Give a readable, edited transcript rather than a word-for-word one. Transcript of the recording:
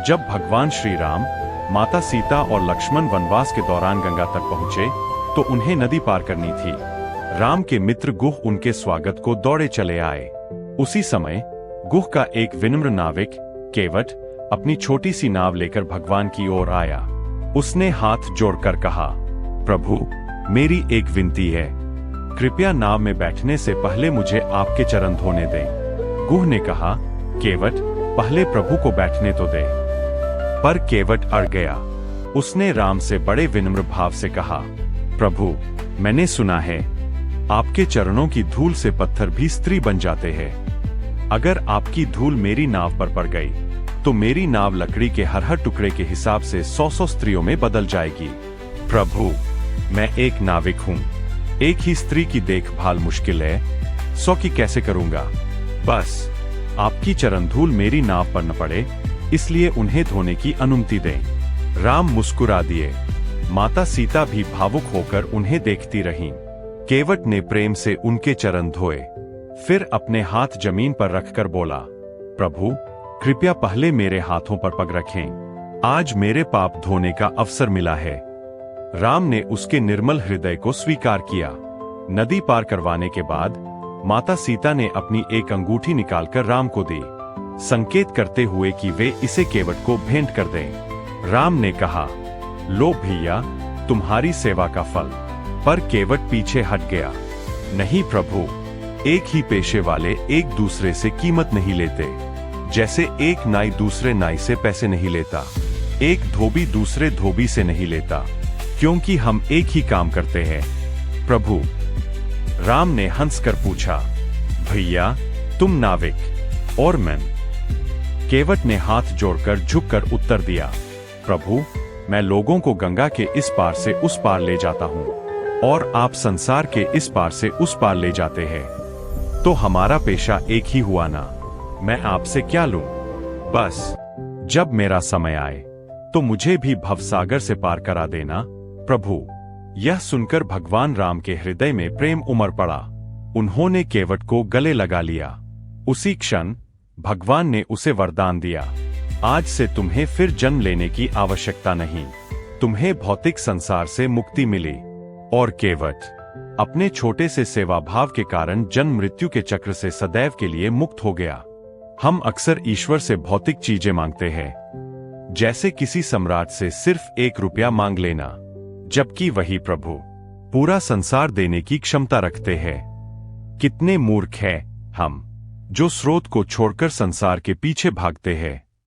जब भगवान श्री राम, माता सीता और लक्ष्मण वनवास के दौरान गंगा तक पहुंचे तो उन्हें नदी पार करनी थी। राम के मित्र गुह उनके स्वागत को दौड़े चले आए। उसी समय गुह का एक विनम्र नाविक केवट अपनी छोटी सी नाव लेकर भगवान की ओर आया। उसने हाथ जोड़कर कहा, प्रभु, मेरी एक विनती है, कृपया नाव में बैठने से पहले मुझे आपके चरण धोने दें। गुह ने कहा, केवट, पहले प्रभु को बैठने तो दे। पर केवट अड़ गया। उसने राम से बड़े विनम्र भाव से कहा, प्रभु, मैंने सुना है आपके चरणों की धूल से पत्थर भी स्त्री बन जाते हैं। अगर आपकी धूल मेरी नाव पर पड़ गई तो मेरी नाव लकड़ी के हर टुकड़े के हिसाब से 100 स्त्रियों में बदल जाएगी। प्रभु, मैं एक नाविक हूँ, एक ही स्त्री की देखभाल मुश्किल है, 100 की कैसे करूंगा। बस आपकी चरण धूल मेरी नाव पर न पड़े, इसलिए उन्हें धोने की अनुमति दें। राम मुस्कुरा दिए। माता सीता भी भावुक होकर उन्हें देखती रहीं। केवट ने प्रेम से उनके चरण धोए, फिर अपने हाथ जमीन पर रखकर बोला, प्रभु, कृपया पहले मेरे हाथों पर पग रखें। आज मेरे पाप धोने का अवसर मिला है। राम ने उसके निर्मल हृदय को स्वीकार किया। नदी पार करवाने के बाद माता सीता ने अपनी एक अंगूठी निकालकर राम को दी, संकेत करते हुए कि वे इसे केवट को भेंट कर दें। राम ने कहा, लो भैया, तुम्हारी सेवा का फल। पर केवट पीछे हट गया। नहीं प्रभु, एक ही पेशे वाले एक दूसरे से कीमत नहीं लेते। जैसे एक नाई दूसरे नाई से पैसे नहीं लेता, एक धोबी दूसरे धोबी से नहीं लेता, क्योंकि हम एक ही काम करते हैं। प्रभु, राम ने हंसकर पूछा, भैया, तुम नाविक और मैं? केवट ने हाथ जोड़कर झुककर उत्तर दिया, प्रभु, मैं लोगों को गंगा के इस पार से उस पार ले जाता हूँ और आप संसार के इस पार से उस पार ले जाते हैं, तो हमारा पेशा एक ही हुआ ना। मैं आपसे क्या लूं? बस जब मेरा समय आए तो मुझे भी भवसागर से पार करा देना। प्रभु, यह सुनकर भगवान राम के हृदय में प्रेम उमड़ पड़ा। उन्होंने केवट को गले लगा लिया। उसी क्षण भगवान ने उसे वरदान दिया, आज से तुम्हें फिर जन्म लेने की आवश्यकता नहीं, तुम्हें भौतिक संसार से मुक्ति मिली। और केवट अपने छोटे से सेवा भाव के कारण जन्म मृत्यु के चक्र से सदैव के लिए मुक्त हो गया। हम अक्सर ईश्वर से भौतिक चीजें मांगते हैं, जैसे किसी सम्राट से सिर्फ 1 रुपया मांग लेना, जबकि वही प्रभु पूरा संसार देने की क्षमता रखते हैं। कितने मूर्ख हैं हम, जो स्रोत को छोड़कर संसार के पीछे भागते हैं।